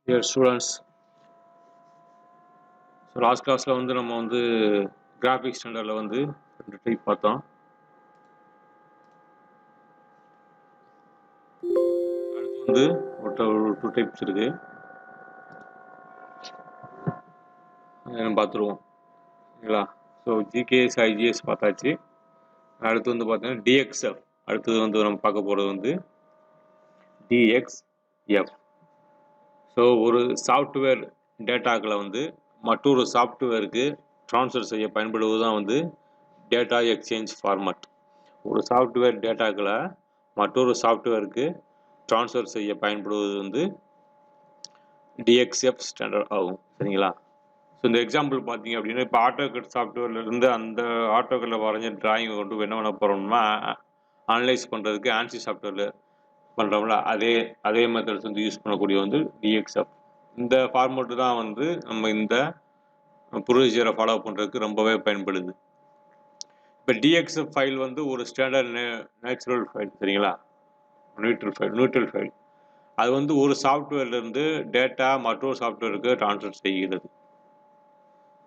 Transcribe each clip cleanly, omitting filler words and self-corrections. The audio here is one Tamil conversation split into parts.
Dear students, so last classல வந்து நம்ம வந்து graphics standardல வந்து ரெண்டு டைப் பார்த்தோம். அடுத்து வந்து ஒரு டூ டைப்ஸ் இருக்கு. நம்ம பார்த்துருவோம். சரிங்களா? ஸோ ஜிகேஎஸ் ஐஜிஎஸ் பார்த்தாச்சு. அடுத்து வந்து பார்த்தீங்கன்னா டிஎக்ஸ்எஃப். அடுத்தது வந்து நம்ம பார்க்க போகிறது வந்து டிஎக்ஸ்எஃப். ஸோ ஒரு சாஃப்ட்வேர் டேட்டாக்களை வந்து மற்றொரு சாஃப்ட்வேருக்கு ட்ரான்ஸ்ஃபர் செய்ய பயன்படுவது தான் வந்து டேட்டா எக்ஸ்சேஞ்ச் ஃபார்மட். ஒரு சாஃப்ட்வேர் டேட்டாக்களை மற்றொரு சாஃப்ட்வேருக்கு ட்ரான்ஸ்ஃபர் செய்ய பயன்படுவது வந்து டிஎக்ஸ்எஃப் ஸ்டாண்டர்ட் ஆகும். சரிங்களா? ஸோ இந்த எக்ஸாம்பிள் பார்த்தீங்க அப்படின்னா இப்போ ஆட்டோகேட் சாஃப்ட்வேர்லேருந்து அந்த ஆட்டோகேட்டில் வரைஞ்ச டிராயிங்கை கொண்டு என்ன பண்ண போகிறோம்னா அனலைஸ் பண்ணுறதுக்கு ஆன்சி சாஃப்ட்வேரில் பண்ணுறோம்ல அதே மெத்தட்ஸ் வந்து யூஸ் பண்ணக்கூடிய வந்து டிஎக்ஸ்எஃப். இந்த ஃபார்மேட்டு தான் வந்து நம்ம இந்த ப்ரொசீஜரை ஃபாலோ பண்ணுறதுக்கு ரொம்பவே பயன்படுது. இப்போ டிஎக்ஸ்எஃப் ஃபைல் வந்து ஒரு ஸ்டாண்டர்ட் நேச்சுரல் ஃபைல். சரிங்களா? நியூட்ரல் ஃபைல் அது வந்து ஒரு சாஃப்ட்வேர்லேருந்து டேட்டா மற்றொரு சாஃப்ட்வேருக்கு ட்ரான்ஸ்ஃபர் செய்கிறது.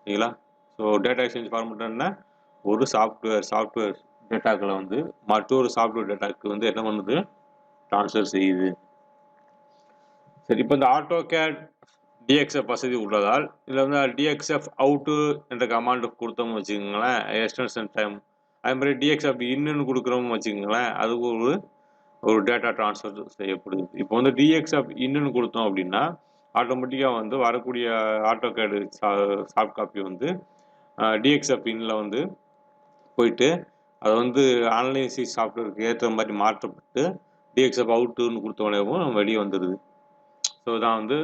சரிங்களா? ஸோ டேட்டா எக்ஸ்சேஞ்ச் ஃபார்மேட்னா ஒரு சாஃப்ட்வேர் டேட்டாக்களை வந்து மற்றொரு சாஃப்ட்வேர் டேட்டாக்கு வந்து என்ன பண்ணுது, ட்ரான்ஸ்ஃபர் செய்யுது. சரி, இப்போ இந்த ஆட்டோகேட் டிஎக்ஸ்எஃப் வசதி உள்ளதால் இதில் வந்து டிஎக்ஸ்எஃப் அவுட்டு என்ற கமாண்ட் கொடுத்தோம்னு வச்சுக்கோங்களேன், எக்ஸ்டென்ஷன் டைம். அதே மாதிரி டிஎக்ஸ்எஃப் இன்னுன்னு கொடுக்குறோம்னு வச்சுக்கோங்களேன், அதுக்கு ஒரு டேட்டா ட்ரான்ஸ்ஃபர் செய்யப்படுது. இப்போ வந்து டிஎக்ஸ்எஃப் இன்னுன்னு கொடுத்தோம் அப்படின்னா ஆட்டோமேட்டிக்காக வந்து வரக்கூடிய ஆட்டோகேடு சாஃப்ட் காப்பி வந்து டிஎக்ஸ்எஃப் இன்னில் வந்து போயிட்டு அதை வந்து அனலைசிஸ் சாஃப்ட்வேருக்கு ஏற்ற மாதிரி மாற்றப்பட்டு டிஎக்ஸ்எஃப் அவுட்டுன்னு கொடுத்தோடனேவும் வெளியே வந்துடுது. ஸோ இதான் வந்து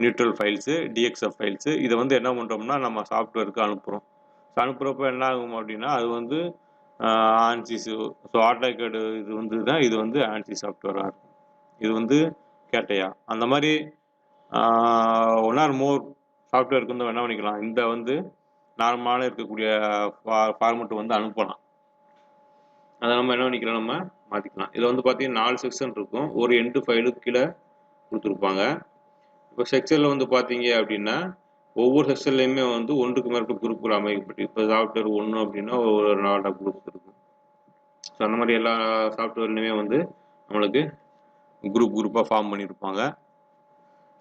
நியூட்ரல் ஃபைல்ஸு, டிஎக்ஸ்எஃப் ஃபைல்ஸு. இதை வந்து என்ன பண்ணுறோம்னா நம்ம சாஃப்ட்வேருக்கு அனுப்புகிறோம். ஸோ அனுப்புகிறப்ப என்ன ஆகும் அப்படின்னா அது வந்து ஆன்சிஸ். ஸோ ஆட்டோகேடு இது வந்து தான் இது வந்து ஆன்சி சாஃப்ட்வேராக இருக்கும். இது வந்து கேட்டையா அந்த மாதிரி ஒன் ஆர் மோர் சாஃப்ட்வேருக்கு வந்து என்ன பண்ணிக்கலாம், இந்த வந்து நார்மலான இருக்கக்கூடிய ஃபார்மெட் வந்து அனுப்பலாம். அதை நம்ம என்ன பண்ணிக்கலாம், நம்ம மாற்றிக்கலாம். இதில் வந்து பார்த்தீங்கன்னா 4 செக்ஷன் இருக்கும். ஒரு எண்டு ஃபைலுக்கு கீழே கொடுத்துருப்பாங்க. இப்போ செக்ஷனில் வந்து பார்த்தீங்க அப்படின்னா ஒவ்வொரு செக்ஷன்லையுமே வந்து ஒன்றுக்கு மேற்பட்ட குரூப்புகள் அமைக்கப்பட்டு, இப்போ சாஃப்ட்வேர் 1 அப்படின்னா ஒரு 4 குரூப்ஸ் இருக்கும். ஸோ அந்த மாதிரி எல்லா சாஃப்ட்வேர்லையுமே வந்து நம்மளுக்கு குரூப்பாக ஃபார்ம் பண்ணியிருப்பாங்க.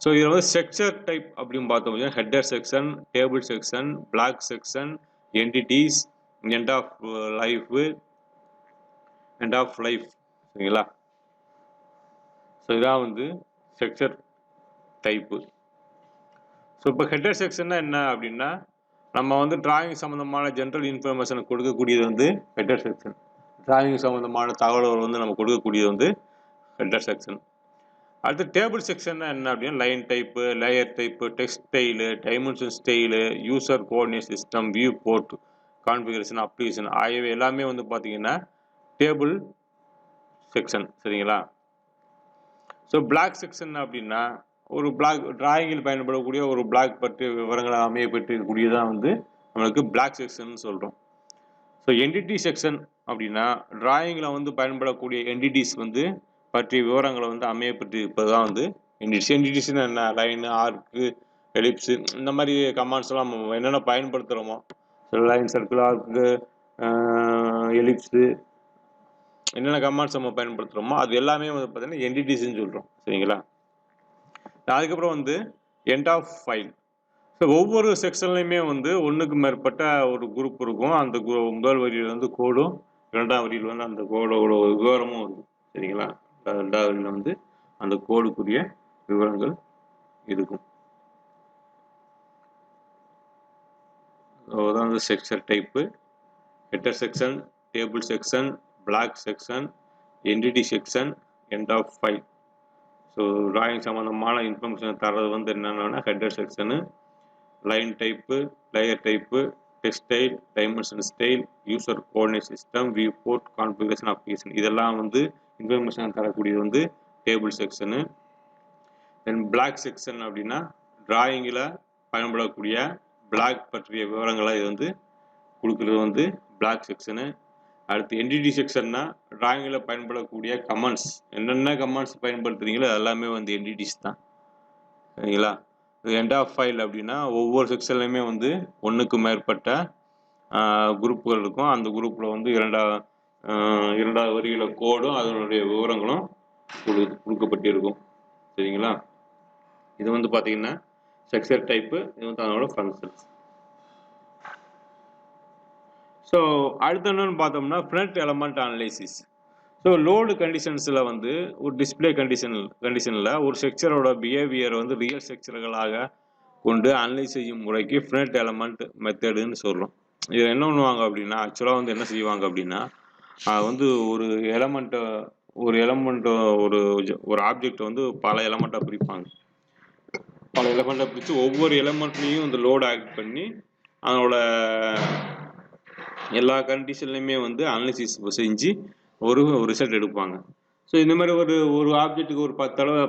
ஸோ இதில் வந்து செக்ஷன் டைப் அப்படின்னு பார்த்தோம் அப்படின்னா header section, table section, block section, entities, end of life. சரிங்களா? ஸோ இதான் வந்து செக்ஷன் டைப்பு. ஸோ இப்போ ஹெட்டர் செக்ஷன்னா என்ன அப்படின்னா நம்ம வந்து டிராயிங் சம்மந்தமான ஜென்ரல் இன்ஃபர்மேஷனை கொடுக்கக்கூடியது வந்து ஹெட்டர் செக்ஷன். டிராயிங் சம்மந்தமான தகவல்கள் வந்து நம்ம கொடுக்கக்கூடியது வந்து ஹெட்டர் செக்ஷன். அடுத்து டேபிள் செக்ஷன்னா என்ன அப்படின்னா line type, layer type, text style, dimension style, user coordinate system, viewport, configuration, application ஆகியவை எல்லாமே வந்து பார்த்தீங்கன்னா டேபிள் செக்ஷன். சரிங்களா? ஸோ பிளாக் செக்ஷன் அப்படின்னா ஒரு பிளாக் டிராயிங்கில் பயன்படக்கூடிய ஒரு பிளாக் பற்றிய விவரங்களை அமைய பெற்றிருக்கக்கூடியதான் வந்து நம்மளுக்கு பிளாக் செக்ஷன் சொல்கிறோம். ஸோ என்டிட்டி செக்ஷன் அப்படின்னா டிராயிங்கில் வந்து பயன்படக்கூடிய என்டிட்டிஸ் வந்து பற்றிய விவரங்களை வந்து அமைய பெற்றிருப்பது தான் வந்து என்டிட்டிஸ். என்டிட்டிஸ்னா என்ன, லைனு, ஆர்க்கு, எலிப்ஸு, இந்த மாதிரி கமாண்ட்ஸ்லாம் நம்ம என்னென்ன பயன்படுத்துகிறோமோ, லைன், சர்க்கிள், ஆர்க்கு, எலிப்ஸு, என்னென்ன கமாண்ட்ஸ் நம்ம பயன்படுத்துகிறோமோ அது எல்லாமே வந்து பார்த்தீங்கன்னா என்டிட்டிஸ்ன்னு சொல்கிறோம். சரிங்களா? அதுக்கப்புறம் வந்து எண்ட் ஆஃப் ஃபைல். ஸோ ஒவ்வொரு செக்ஷன்லையுமே வந்து ஒன்றுக்கு மேற்பட்ட ஒரு குரூப் இருக்கும். அந்த முதல் வரியில் வந்து கோடும், இரண்டாம் வரியில் வந்து அந்த கோடோட விவரமும் இருக்கும். சரிங்களா? ரெண்டாவது வரியில் வந்து அந்த கோடுக்குரிய விவரங்கள் இருக்கும். அதான் வந்து section type. Header section, table section, block section, entity section, end of file. So drawing சம்மந்தமான இன்ஃபர்மேஷன் தர்றது வந்து என்னென்னா header section, line type, layer type, text style, dimension style, user coordinate system, viewport, configuration, application இதெல்லாம் வந்து இன்ஃபர்மேஷன் தரக்கூடியது வந்து table section. Then block section அப்படின்னா டிராயிங்கில் பயன்படக்கூடிய பிளாக் பற்றிய விவரங்களை இது வந்து கொடுக்குறது வந்து பிளாக் செக்ஷனு. அடுத்து என்டிட்டி செக்ஷன்னா டிராயிங்கில் பயன்படக்கூடிய கமெண்ட்ஸ், என்னென்ன கமெண்ட்ஸ் பயன்படுத்துறீங்களோ அது எல்லாமே வந்து என்டிட்டிஸ் தான். சரிங்களா? எண்ட் ஆஃப் ஃபைல் அப்படின்னா ஒவ்வொரு செக்ஷன்லையுமே வந்து ஒன்றுக்கு மேற்பட்ட குரூப்புகள் இருக்கும். அந்த குரூப்பில் வந்து இரண்டாவது வரியில் கோடும் அதனுடைய விவரங்களும் கொடுக்கப்பட்டிருக்கும். சரிங்களா? இது வந்து பார்த்தீங்கன்னா செக்ஷன் டைப்பு, இது வந்து அதனோட ஃபங்க்ஷன்ஸ். ஸோ அடுத்து என்னன்னு பார்த்தோம்னா finite element analysis. So load கண்டிஷன்ஸில் வந்து ஒரு டிஸ்பிளே கண்டிஷனில் ஒரு ஸ்ட்ரக்சரோட பிஹேவியர் வந்து ரியல் ஸ்ட்ரக்சர்களாக கொண்டு அனலைஸ் செய்யும் முறைக்கு ஃப்ரண்ட் எலமெண்ட் மெத்தடுன்னு சொல்கிறோம். இது என்ன பண்ணுவாங்க அப்படின்னா, ஆக்சுவலாக வந்து என்ன செய்வாங்க அப்படின்னா, வந்து ஒரு எலமெண்ட்டை ஒரு ஆப்ஜெக்ட் வந்து பல எலமெண்ட்டாக பிரிப்பாங்க. பல எலமெண்ட்டாக பிரித்து ஒவ்வொரு எலமெண்ட்லேயும் இந்த லோடு ஆக்ட் பண்ணி அதனோட எல்லா கண்டிஷன்லையுமே வந்து அனலிசிஸ் செஞ்சு ஒரு ரிசல்ட் எடுப்பாங்க. ஸோ இந்த மாதிரி ஒரு ஆப்ஜெக்ட்டுக்கு ஒரு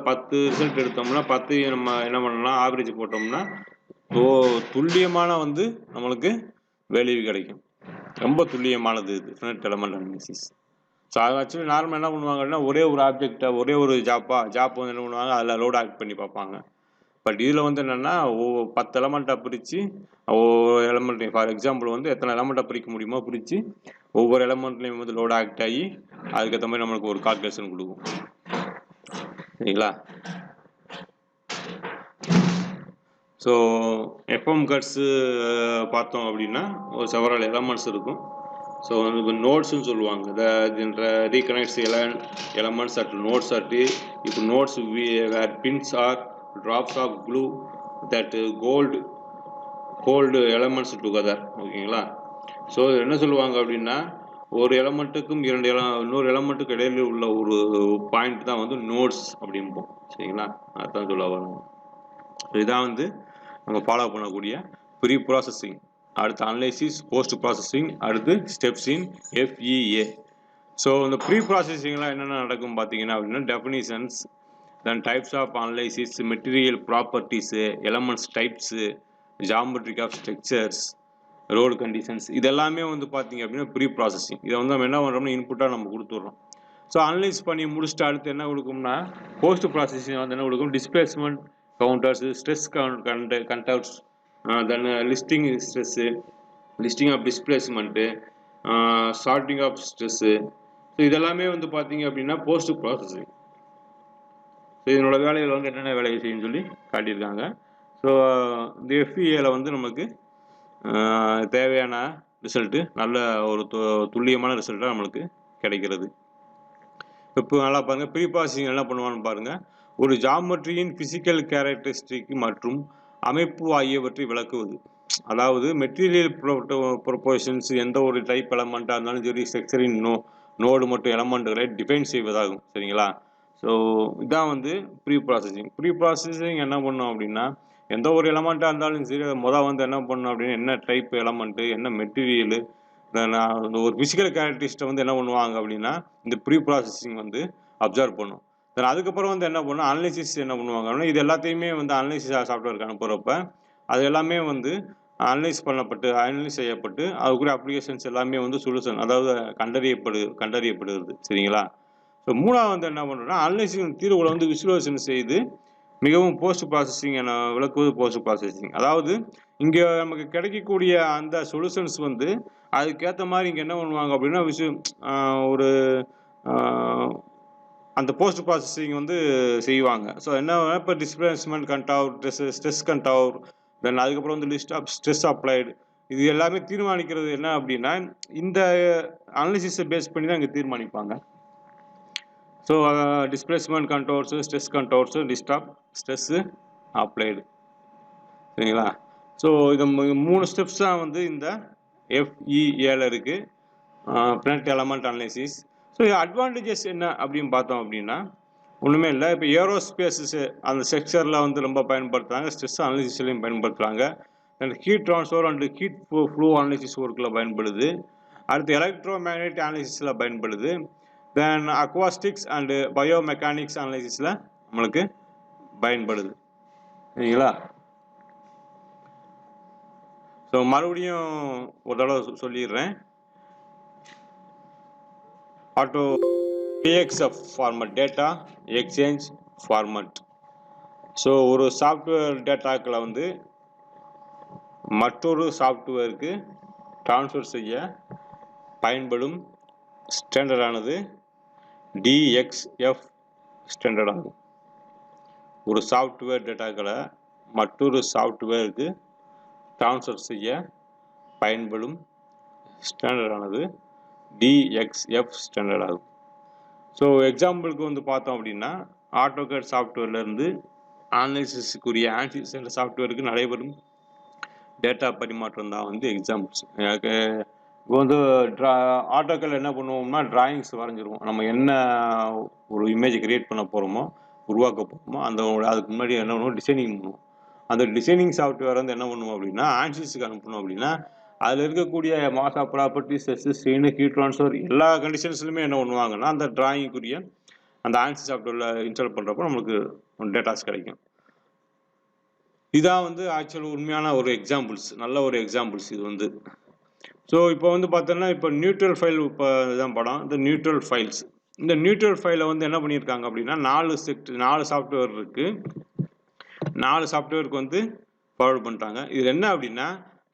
10 ரிசல்ட் எடுத்தோம்னா 10 நம்ம என்ன பண்ணலாம், ஆவரேஜ் போட்டோம்னா துல்லியமான வந்து நம்மளுக்கு வேல்யூ கிடைக்கும். ரொம்ப துல்லியமானது இது ஃபினிட் எலமெண்ட் அனாலிசிஸ். ஸோ அது ஆக்சுவலி நார்மலாக என்ன பண்ணுவாங்கன்னா, ஒரே ஒரு ஆப்ஜெக்டை ஒரே ஒரு ஜாப் வந்து என்ன பண்ணுவாங்க, அதில் லோட் ஆக்ட் பண்ணி பார்ப்பாங்க. பட் இதில் வந்து என்னென்னா 10 எலமெண்ட்டாக பிரித்து ஒவ்வொரு எலமெண்ட்லையும் ஃபார் எக்ஸாம்பிள் வந்து எத்தனை எலமெண்ட்டாக பிரிக்க முடியுமோ பிரித்து ஒவ்வொரு எலமெண்ட்லையும் வந்து லோட் ஆக்ட் ஆகி அதுக்கேற்ற மாதிரி நம்மளுக்கு ஒரு கால்குலேஷன் கொடுக்கும். சரிங்களா? ஸோ எஃப்எம் கட்ஸு பார்த்தோம் அப்படின்னா ஒரு செவரல் எலமெண்ட்ஸ் இருக்கும். ஸோ இப்போ நோட்ஸ்ன்னு சொல்லுவாங்க. ரீகனெக்ட்ஸ் elements at nodes at if nodes where pins are drops of glue that hold elements together. ஓகேங்களா? ஸோ என்ன சொல்லுவாங்க அப்படின்னா, ஒரு எலமெண்ட்டுக்கும் இன்னொரு எலமெண்ட்டுக்கு இடையில உள்ள ஒரு பாயிண்ட் தான் வந்து நோட்ஸ் அப்படிம்போம். சரிங்களா? அதுதான் சொல்ல வரும். இதுதான் வந்து நம்ம ஃபாலோ பண்ணக்கூடிய ப்ரீ ப்ராசஸிங், அடுத்து அனலைசிஸ், போஸ்ட் ப்ராசஸிங், அடுத்து ஸ்டெப்ஸ் இன் FEA. ஸோ இந்த ப்ரீ ப்ராசஸிங்லாம் என்னென்ன நடக்கும் பார்த்தீங்கன்னா அப்படின்னா, definitions, then types of analysis, material properties, elements types, geometric of structures, load conditions, இதெல்லாமே வந்து பார்த்தீங்க அப்படின்னா ப்ரீ ப்ராசஸிங். இதை வந்து நம்ம என்ன பண்ணுறோம்னா இன்புட்டாக நம்ம கொடுத்துட்றோம். ஸோ அனலைஸ் பண்ணி முடிச்சுட்டு அடுத்து என்ன கொடுக்கும்னா போஸ்ட் ப்ராசஸிங் வந்து என்ன கொடுக்கும், displacement contours, stress contours, then listing stress, listing of displacement, sorting of stress. So இதெல்லாமே வந்து பார்த்தீங்க அப்படின்னா போஸ்ட் ப்ராசஸிங். ஸோ இதனோட வேலைகள் வந்து என்னென்ன வேலையை செய்யுன்னு சொல்லி காட்டியிருக்காங்க. ஸோ இந்த FEAல வந்து நமக்கு தேவையான ரிசல்ட்டு நல்ல ஒரு துல்லியமான ரிசல்ட்டாக நம்மளுக்கு கிடைக்கிறது. இப்போ நல்லா பாருங்கள், ப்ரீ ப்ராசஸிங் என்ன பண்ணுவான்னு பாருங்கள். ஒரு ஜாமெட்ரியின் ஃபிசிக்கல் கேரக்டரிஸ்டிக் மற்றும் அமைப்பு ஆகியவற்றை விளக்குவது. அதாவது மெட்டீரியல் ப்ரொபோர்ஷன்ஸ், எந்த ஒரு டைப் எலமெண்ட்டாக இருந்தாலும் சரி ஸ்ட்ரக்சரின் நோடு மற்றும் எலமெண்ட்டுகளை டிஃபைன் செய்வதாகும். சரிங்களா? ஸோ இதான் வந்து ப்ரீ ப்ராசஸிங். ப்ரீ ப்ராசஸிங் என்ன பண்ணோம் அப்படின்னா, எந்த ஒரு எலமெண்ட்டாக இருந்தாலும் சரி முதல் வந்து என்ன பண்ணணும் அப்படின்னா, என்ன டைப் எலமெண்ட்டு, என்ன மெட்டீரியலு, ஒரு ஃபிசிக்கல் கேரக்டரிஸ்ட்டை வந்து என்ன பண்ணுவாங்க அப்படின்னா இந்த ப்ரீ ப்ராசஸிங் வந்து அப்சர்வ் பண்ணும். தென் அதுக்கப்புறம் வந்து என்ன பண்ணும், அனலைசிஸ் என்ன பண்ணுவாங்க அப்படின்னா, இது எல்லாத்தையுமே வந்து அனலைசிஸ் சாஃப்ட்வேருக்கு அனுப்புகிறப்ப அது எல்லாமே வந்து அனலைஸ் செய்யப்பட்டு அதுக்குரிய அப்ளிகேஷன்ஸ் எல்லாமே வந்து சொல்யூஷன், அதாவது கண்டறியப்படுகிறது. சரிங்களா? ஸோ மூணாவது வந்து என்ன பண்ணுறோம்னா, அனலைசிங் தீர்வுகளை வந்து விசுவலைசேஷன் செய்து மிகவும் போஸ்ட் ப்ராசஸிங் என விளக்குவது போஸ்ட் ப்ராசஸிங். அதாவது இங்கே நமக்கு கிடைக்கக்கூடிய அந்த சொல்யூஷன்ஸ் வந்து அதுக்கேற்ற மாதிரி இங்கே என்ன பண்ணுவாங்க அப்படின்னா ஒரு அந்த போஸ்ட் ப்ராசஸிங் வந்து செய்வாங்க. ஸோ என்ன இப்போ டிஸ்பிளேஸ்மெண்ட் கண்டவுட், ஸ்ட்ரெஸ் கண்டவுட், தென் அதுக்கப்புறம் வந்து லிஸ்ட் ஆஃப் ஸ்ட்ரெஸ் அப்ளைடு, இது எல்லாமே தீர்மானிக்கிறது என்ன அப்படின்னா இந்த அனலிசிஸை பேஸ் பண்ணி தான் இங்கே தீர்மானிப்பாங்க. So displacement contours, stress contours, list of stress applied. சரிங்களா? ஸோ இது 3 ஸ்டெப்ஸ் தான் வந்து இந்த FEAல இருக்குது, finite element analysis. So advantages என்ன அப்படின்னு பார்த்தோம் அப்படின்னா ஒன்றுமே இல்லை. இப்போ ஏரோஸ்பேஸஸ் அந்த செக்டரில் வந்து ரொம்ப பயன்படுத்துகிறாங்க, ஸ்ட்ரெஸ் அனலிசிஸ்லையும் பயன்படுத்துகிறாங்க, and heat transfer and heat flow analysis ஒர்க்கில் பயன்படுது, அடுத்து எலக்ட்ரோ மேக்னெட்டிக் அனலிசிஸில் பயன்படுது, தென் அக்வாஸ்டிக்ஸ் அண்டு பயோமெக்கானிக்ஸ் அனலிசிஸில் நம்மளுக்கு பயன்படுது. சரிங்களா? ஸோ மறுபடியும் ஒரு தடவை சொல்லிடுறேன். AXF format, data exchange format. So ஒரு சாஃப்ட்வேர் டேட்டாக்களை வந்து மற்றொரு சாஃப்ட்வேருக்கு ட்ரான்ஸ்ஃபர் செய்ய பயன்படும் ஸ்டாண்டர்டானது DXF ஸ்டாண்டர்ட் ஆகும். ஒரு சாஃப்ட்வேர் டேட்டாக்களை மற்றொரு சாஃப்ட்வேருக்கு ட்ரான்ஸ்ஃபர் செய்ய பயன்படும் ஸ்டாண்டர்டானது DXF ஸ்டாண்டர்ட் ஆகும். ஸோ எக்ஸாம்பிளுக்கு வந்து பார்த்தோம் அப்படின்னா ஆட்டோகேட் சாஃப்ட்வேர்லேருந்து அனாலிசிஸுக்குரிய ஆன்சிஸ் என்ற சாஃப்ட்வேருக்கு நடைபெறும் டேட்டா பரிமாற்றம் தான் வந்து எக்ஸாம்பிள்ஸ். இப்போ வந்து ஆட்டோக்கேல என்ன பண்ணுவோம்னா டிராயிங்ஸ் வரைஞ்சிருவோம். நம்ம என்ன ஒரு இமேஜ் கிரியேட் பண்ண போகிறோமோ உருவாக்க போகிறோமோ அதுக்கு முன்னாடி என்ன பண்ணுவோம், டிசைனிங் பண்ணுவோம். அந்த டிசைனிங் சாஃப்ட்வேர் வந்து என்ன பண்ணுவோம் அப்படின்னா ஆன்சிஸுக்கு அனுப்பணும் அப்படின்னா அதில் இருக்கக்கூடிய mass of properties, strain, heat transfer எல்லா கண்டிஷன்ஸ்லையுமே என்ன பண்ணுவாங்கன்னா அந்த டிராயிங்குரிய அந்த ஆன்சி சாஃப்ட்வேரில் இன்ஸ்டால் பண்ணுறப்போ நம்மளுக்கு டேட்டாஸ் கிடைக்கும். இதான் வந்து ஆக்சுவல் உண்மையான ஒரு எக்ஸாம்பிள்ஸ், நல்ல ஒரு எக்ஸாம்பிள்ஸ் இது வந்து. ஸோ இப்போ வந்து பார்த்தோன்னா இப்போ நியூட்ரல் ஃபைல் இப்போ இதுதான் படம், இந்த நியூட்ரல் ஃபைல்ஸ். இந்த நியூட்ரல் ஃபைலை வந்து என்ன பண்ணியிருக்காங்க அப்படின்னா 4 சாஃப்ட்வேர் இருக்குது. 4 சாஃப்ட்வேருக்கு வந்து ஃபார்வர்ட் பண்ணிட்டாங்க. இது என்ன அப்படின்னா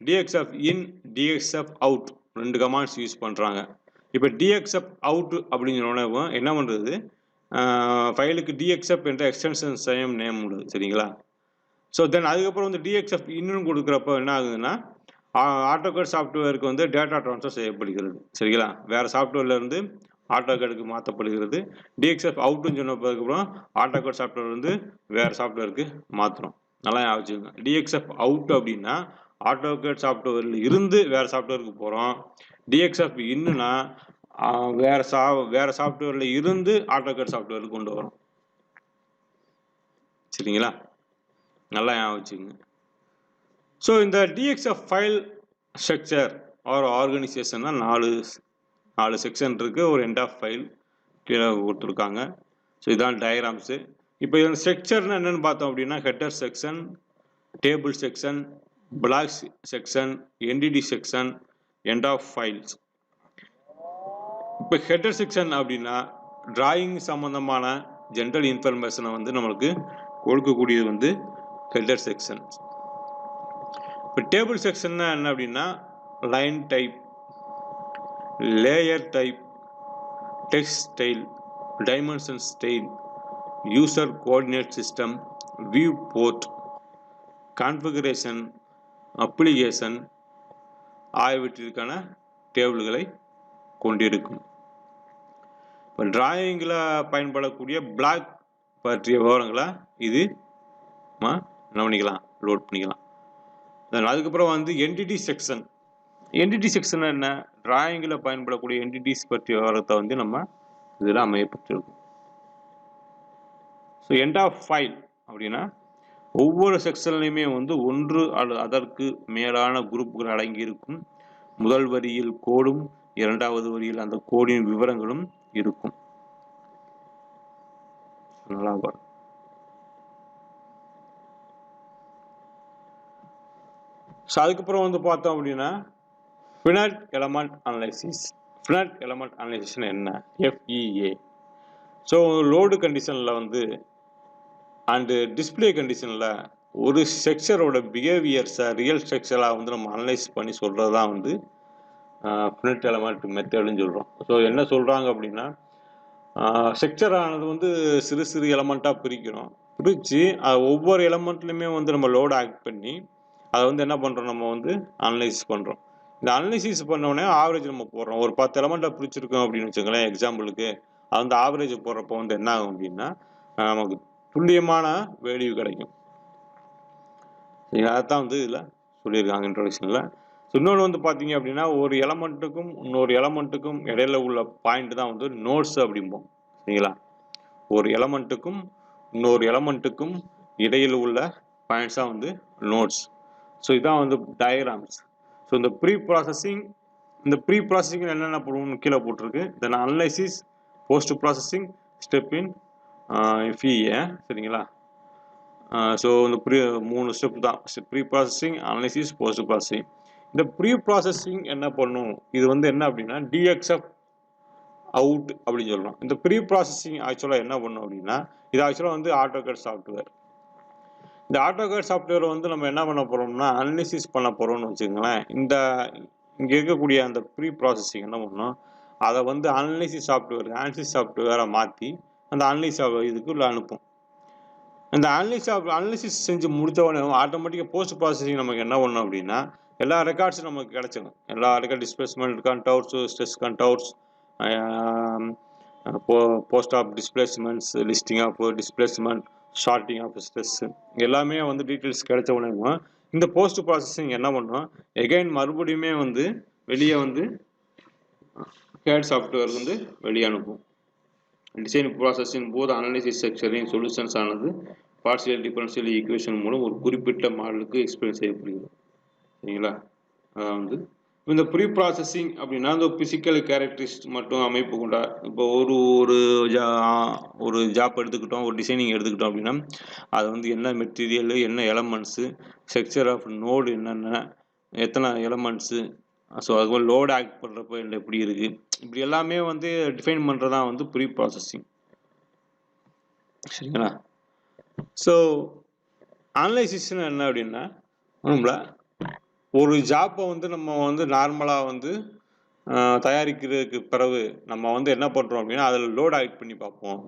DXF இன், DXF அவுட் 2 கமாண்ட்ஸ் யூஸ் பண்ணுறாங்க. இப்போ DXF அவுட் அப்படின்னு சொன்னோன்னா என்ன பண்ணுறது, ஃபைலுக்கு DXF என்ற எக்ஸ்டென்ஷன் சேம் நேம் உள்ளது, சரிங்களா? ஸோ தென் அதுக்கப்புறம் வந்து DXF இன்னும் கொடுக்குறப்ப என்ன ஆகுதுன்னா ஆட்டோகேட் சாஃப்ட்வேருக்கு வந்து டேட்டா ட்ரான்ஸ்ஃபர் செய்யப்படுகிறது, சரிங்களா? வேறு சாஃப்ட்வேர்லேருந்து ஆட்டோகேடுக்கு மாற்றப்படுகிறது. DXF அவுட்டுன்னு சொன்னதுக்கப்புறம் ஆட்டோகேட் சாஃப்ட்வேர் வந்து வேறு சாஃப்ட்வேருக்கு மாற்றணும். நல்லா ஞாபகம். DXF அவுட் அப்படின்னா ஆட்டோகேட் சாஃப்ட்வேரில் இருந்து வேறு சாஃப்ட்வேருக்கு போகிறோம். DXF இன்னுன்னா வேறு சாஃப்ட்வேரில் இருந்து ஆட்டோகேட் சாஃப்ட்வேருக்கு கொண்டு வரோம், சரிங்களா? நல்லா ஞாபகம் வச்சுக்கோங்க. ஸோ இந்த DXF ஃபைல் ஸ்ட்ரக்சர் ஆர் ஆர்கனைசேஷன்னா 4 செக்ஷன் இருக்குது. ஒரு எண்ட் ஆஃப் ஃபைல் கீழே கொடுத்துருக்காங்க. ஸோ இதான் டயக்ராம்ஸு. இப்போ இந்த ஸ்ட்ரக்சர்னா என்னென்னு பார்த்தோம் அப்படின்னா header section, table section, blocks section, entity section, end of files. இப்போ ஹெட்டர் செக்ஷன் அப்படின்னா டிராயிங் சம்மந்தமான ஜென்ரல் இன்ஃபர்மேஷனை வந்து நம்மளுக்கு கொடுக்கக்கூடியது வந்து ஹெட்டர் செக்ஷன். இப்போ டேபிள் செக்ஷன்னா என்ன அப்படின்னா line type, layer type, text style, dimension style, user coordinate system, viewport, configuration, application ஆகியவற்றிற்கான டேபிள்களை கொண்டிருக்கும். இப்போ டிராயிங்கில் பயன்படக்கூடிய பிளாக் பற்றிய விவரங்களை இது என்ன பண்ணிக்கலாம், லோட் பண்ணிக்கலாம். அதுக்கப்புறம் வந்து என்டிட்டி செக்ஷன். என்டிட்டி செக்ஷன் என்ன, டிராயிங்கில் பயன்படக்கூடிய என்டிட்டிஸ் பற்றிய விவரத்தை வந்து நம்ம இதில் அமையப்பட்டிருக்கும். ஸோ எண்ட் ஆஃப் ஃபைல் அப்படின்னா ஒவ்வொரு செக்ஷன்லையுமே வந்து ஒன்று அல்லது அதற்கு மேலான குரூப்புகள் அடங்கியிருக்கும். முதல் வரியில் கோடும், இரண்டாவது வரியில் அந்த கோடின் விவரங்களும் இருக்கும். நல்லா வரும். ஸோ அதுக்கப்புறம் வந்து பார்த்தோம் அப்படின்னா ஃபினட் எலமெண்ட் அனலைசிஸ். ஃபினட் எலமெண்ட் அனலைசிஸ் என்ன, FEA. ஸோ லோடு கண்டிஷனில் வந்து அண்டு டிஸ்பிளே கண்டிஷனில் ஒரு ஸ்ட்ரக்சரோட பிஹேவியர்ஸை ரியல் ஸ்ட்ரக்சராக வந்து நம்ம அனலைஸ் பண்ணி சொல்கிறது தான் வந்து ஃபினட் எலமெண்ட் மெத்தடுன்னு சொல்கிறோம். ஸோ என்ன சொல்கிறாங்க அப்படின்னா ஸ்ட்ரக்சரானது வந்து சிறு சிறு எலமெண்ட்டாக பிரித்து ஒவ்வொரு எலமெண்ட்லையுமே வந்து நம்ம லோடு ஆக்ட் பண்ணி அதை வந்து என்ன பண்ணுறோம், நம்ம வந்து அனலைசிஸ் பண்ணுறோம். இந்த அனலைசிஸ் பண்ணோடனே ஆவரேஜ் நம்ம போடுறோம். ஒரு 10 எலமெண்ட்டாக பிரிச்சிருக்கோம் அப்படின்னு வச்சுக்கோங்களேன் எக்ஸாம்பிளுக்கு. அது வந்து ஆவரேஜ் போடுறப்போ வந்து என்ன ஆகும் அப்படின்னா நமக்கு துல்லியமான வேல்யூ கிடைக்கும். அதைத்தான் வந்து இதில் சொல்லியிருக்காங்க இன்ட்ரோடக்ஷனில். இன்னொன்று வந்து பார்த்தீங்க அப்படின்னா ஒரு எலமெண்ட்டுக்கும் இன்னொரு எலமெண்ட்டுக்கும் இடையில உள்ள பாயிண்ட் தான் வந்து நோட்ஸ் அப்படிம்போம், சரிங்களா? ஒரு எலமெண்ட்டுக்கும் இன்னொரு எலமெண்ட்டுக்கும் இடையில் உள்ள பாயிண்ட்ஸ் தான் வந்து நோட்ஸ். ஸோ இதான் வந்து டயக்ராம்ஸ். ஸோ இந்த ப்ரீ ப்ராசஸிங் என்னென்ன பண்ணுவோம்னு கீழே போட்டிருக்கு. Then analysis, post processing, step in FEA, சரிங்களா? ஸோ இந்த 3 ஸ்டெப் தான், pre processing, analysis, post processing. இந்த ப்ரீ ப்ராசஸிங் என்ன பண்ணும், இது வந்து என்ன அப்படின்னா DXF அவுட் அப்படின்னு சொல்கிறோம். இந்த ப்ரீ ப்ராசஸிங் ஆக்சுவலாக என்ன பண்ணும் அப்படின்னா இது ஆக்சுவலாக வந்து ஆட்டோகேட் சாஃப்ட்வேர். இந்த AutoCAD சாஃப்ட்வேர் வந்து நம்ம என்ன பண்ண போறோம்னா, அனலைசிஸ் பண்ண போறோம்னு வச்சுக்கங்களேன். இங்க இருக்கக்கூடிய அந்த ப்ரீ ப்ராசஸிங் என்ன பண்ணணும், அத வந்து ஆன்சிஸ் சாஃப்ட்வேரா மாத்தி, அந்த இதுக்குள்ள அனுப்பும். அந்த அனலைசிஸ் செஞ்சு முடிச்ச உடனே ஆட்டோமேட்டிக்கா போஸ்ட் ப்ராசஸிங் நமக்கு என்ன பண்ணும் அப்படின்னா, எல்லா ரெக்கார்ட்ஸும் நமக்கு கிடைச்சிடும். எல்லா record displacement contours, stress contours, post of displacements, listing of displacement, sorting of stress எல்லாமே வந்து டீட்டெயில்ஸ் கிடைச்ச உடனே இந்த போஸ்ட் ப்ராசஸிங் என்ன பண்ணும், எகைன் மறுபடியுமே வந்து வெளியே வந்து CAD சாஃப்ட்வேர் வந்து வெளியே அனுப்பும். டிசைன் ப்ராசஸின் போது அனாலிசிஸ் செக்ஷனின் சொல்யூஷன்ஸ் ஆனது பார்சியல் டிஃபரன்ஷியல் ஈக்குவேஷன் மூலம் ஒரு குறிப்பிட்ட மாடலுக்கு எக்ஸ்பிளைன் செய்யப்படுகிறது. சரிங்களா? அதான் வந்து இந்த ப்ரீ ப்ராசஸிங் அப்படின்னா இந்த பிசிக்கல் கேரக்டரிஸ்ட் மற்றும் அமைப்பு கொண்டா இப்போ ஒரு ஜாப் எடுத்துக்கிட்டோம், ஒரு டிசைனிங் எடுத்துக்கிட்டோம் அப்படின்னா அது வந்து என்ன மெட்டீரியல், என்ன எலமெண்ட்ஸு, ஸ்ட்ரக்சர் ஆஃப் நோடு என்னென்ன, எத்தனை எலமெண்ட்ஸு, ஸோ அதுபோல் லோடு ஆக்ட் பண்ணுறப்போ எப்படி இருக்குது, இப்படி எல்லாமே வந்து டிஃபைன் பண்ணுறதான் வந்து ப்ரீ ப்ராசஸிங். சரிங்களா? ஸோ அனலைசிஸ்ன்னு என்ன அப்படின்னா, ஒன்றும்ல ஒரு ஜாப்பை வந்து நம்ம வந்து நார்மலாக வந்து தயாரிக்கிறதுக்கு பிறகு நம்ம வந்து என்ன பண்ணுறோம் அப்படின்னா அதில் லோடு ஆக்ட் பண்ணி பார்ப்போம்.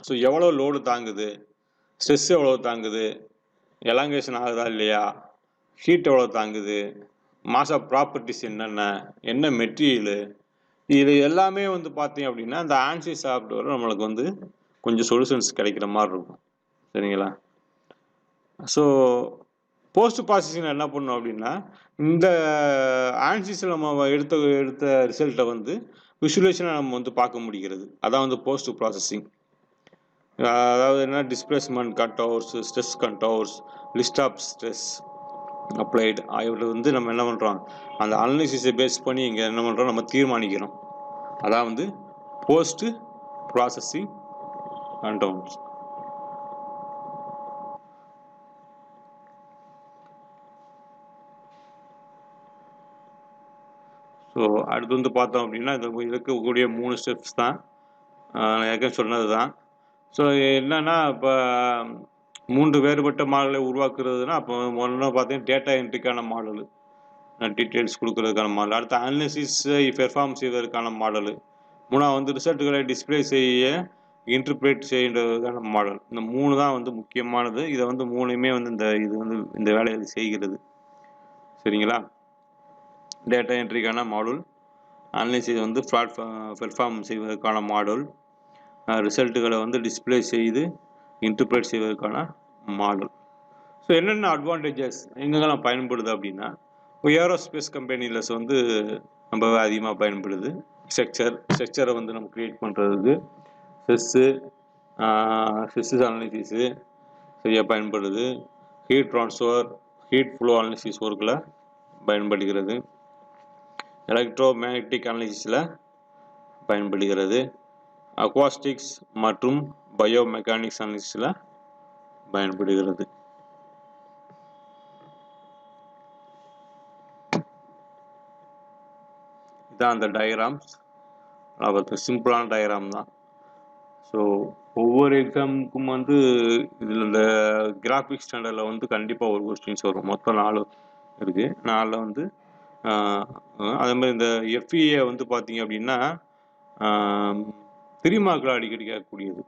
ஸோ எவ்வளோ லோடு தாங்குது, ஸ்ட்ரெஸ் எவ்வளோ தாங்குது, எலாங்கேஷன் ஆகுதா இல்லையா, ஹீட் எவ்வளோ தாங்குது, மாஸ் ஆஃப் ப்ராப்பர்ட்டிஸ் என்னென்ன, என்ன மெட்டீரியலு, இது எல்லாமே வந்து பார்த்தீங்க அப்படின்னா இந்த ஆன்சிஸ் சாஃப்ட்வேர் நம்மளுக்கு வந்து கொஞ்சம் சொல்யூஷன்ஸ் கிடைக்கிற மாதிரி இருக்கும். சரிங்களா? ஸோ போஸ்ட் ப்ராசஸிங் என்ன பண்ணும் அப்படின்னா இந்த ஆன்சிஸில் நம்ம எடுத்த ரிசல்ட்டை வந்து விஷுவலைசேஷனாக நம்ம வந்து பார்க்க முடிகிறது. அதான் வந்து போஸ்ட் ப்ராசஸிங். அதாவது என்ன, displacement contours, stress contours, list of stress applied ஆகியவற்றை வந்து நம்ம என்ன பண்ணுறோம், அந்த அனலிசிஸை பேஸ் பண்ணி இங்கே என்ன பண்ணுறோம், நம்ம தீர்மானிக்கிறோம். அதான் வந்து போஸ்ட் ப்ராசஸிங் கன்டவுர்ஸ். ஸோ அடுத்து வந்து பார்த்தோம் அப்படின்னா இது இருக்கக்கூடிய 3 ஸ்டெப்ஸ் தான் நான் ஏற்கனவே சொன்னது தான். ஸோ என்னன்னா இப்போ 3 வேறுபட்ட மாடலை உருவாக்குறதுனா அப்போ ஒன்று பார்த்தீங்கன்னா டேட்டா என்ட்ரிக்கான மாடலு, டீட்டெயில்ஸ் கொடுக்கறதுக்கான மாடல். அடுத்து அனலிசிஸை பெர்ஃபார்ம் செய்வதற்கான மாடலு. மூணாவது வந்து ரிசல்ட்டுகளை டிஸ்பிளே செய்ய இன்டர்பிரேட் செய்கிறதுக்கான மாடல். இந்த 3 தான் வந்து முக்கியமானது. இதை வந்து 3மே வந்து இந்த வேலையை செய்கிறது. சரிங்களா? டேட்டா என்ட்ரிக்கான மாடல், அனலிசிஸ் வந்து பெர்ஃபார்ம் செய்வதற்கான மாடல், ரிசல்ட்டுகளை வந்து டிஸ்பிளே செய்து இன்டர்பிரேட் செய்வதற்கான மாடல். ஸோ என்னென்ன அட்வான்டேஜஸ் எங்கெல்லாம் பயன்படுது அப்படின்னா, ஏரோஸ்பேஸ் கம்பெனியில் வந்து ரொம்ப அதிகமாக பயன்படுது. ஸ்ட்ரக்சரை வந்து நம்ம கிரியேட் பண்ணுறதுக்கு ஸ்ட்ரெஸ்ஸு அனலிசிஸு சரியாக பயன்படுது. Heat transfer, heat flow analysis ஒர்க்கில் பயன்படுகிறது. எலக்ட்ரோ மேக்னெட்டிக் அனலிசிஸில் பயன்படுகிறது. அக்வாஸ்டிக்ஸ் மற்றும் பயோ மெக்கானிக்ஸ் அனலிசிஸில் பயன்படுகிறது. இதான் அந்த டயக்ராம்ஸ். சிம்பிளான டயக்ராம் தான். ஸோ ஒவ்வொரு எக்ஸாமுக்கும் வந்து இதில் இந்த கிராஃபிக் ஸ்டாண்டர்டில் வந்து கண்டிப்பாக ஒரு கொஸ்டின்ஸ் வரும். மொத்தம் 4 இருக்குது. 4 வந்து அதே மாதிரி இந்த எஃப்இஏ வந்து பார்த்தீங்க அப்படின்னா 3 மார்க்கில் அடிக்கடி கேட்கக்கூடியது.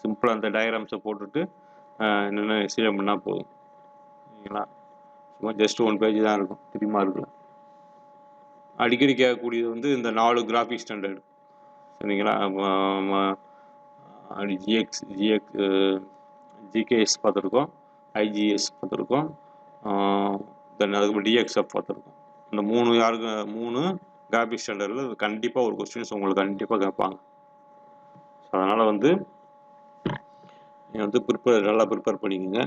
சிம்பிளாக அந்த டயக்ராம்ஸை போட்டுட்டு என்னென்ன எக்ஸ்பிளைன் பண்ணால் போதும். சரிங்களா? சும்மா ஜஸ்ட் 1 பேஜ் தான் இருக்கும் 3 மார்க்கில். அடிக்கடி கேட்கக்கூடியது வந்து இந்த 4 கிராஃபிக் ஸ்டாண்டர்டு. சரிங்களா? ஜிகேஎஸ் பார்த்துருக்கோம், ஐஜிஎஸ் பார்த்துருக்கோம், தென் அதுக்கு டிஎக்ஸ்எஃப் பார்த்துருக்கோம். இந்த 3 கிராஃபிக் ஸ்டாண்டர்டில் கண்டிப்பாக ஒரு கொஸ்டின்ஸ் உங்களுக்கு கண்டிப்பாக கேட்பாங்க. ஸோ அதனால் வந்து நீங்கள் வந்து நல்லா ப்ரிப்பேர் பண்ணிக்கோங்க.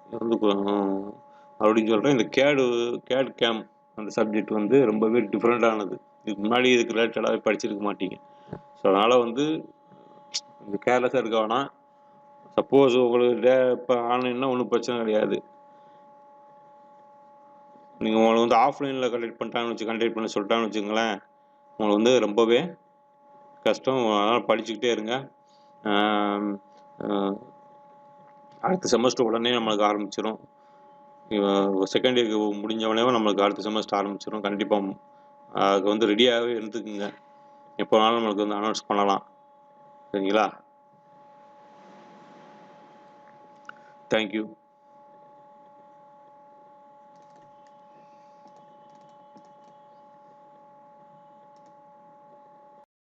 வந்து அப்படின்னு சொல்கிறேன். இந்த கேட் கேம் அந்த சப்ஜெக்ட் வந்து ரொம்பவே டிஃப்ரெண்ட்டானது. இதுக்கு முன்னாடி இதுக்கு ரிலேட்டடாகவே படிச்சிருக்க மாட்டீங்க. ஸோ அதனால் வந்து இந்த கேர்லெஸ்ஸாக இருக்க வேணாம். சப்போஸ் உங்களுக்கு இப்போ ஆன்லைன்னா ஒன்றும் பிரச்சனை கிடையாது. நீங்கள் உங்களை வந்து ஆஃப்லைனில் கண்டக்ட் பண்ண சொல்லிட்டாங்கன்னு வச்சுக்கோங்களேன், உங்களுக்கு வந்து ரொம்பவே கஷ்டம். அதனால் படிச்சுக்கிட்டே இருங்க. அடுத்த செமஸ்டர் உடனே நம்மளுக்கு ஆரம்பிச்சிடும். செகண்ட் இயருக்கு முடிஞ்சவனே நம்மளுக்கு அடுத்த செமஸ்டர் ஆரம்பிச்சிடும். கண்டிப்பாக அதுக்கு வந்து ரெடியாகவே இருந்துக்குங்க. எப்போனாலும் நம்மளுக்கு வந்து அனௌன்ஸ் பண்ணலாம். சரிங்களா? தேங்க்யூ.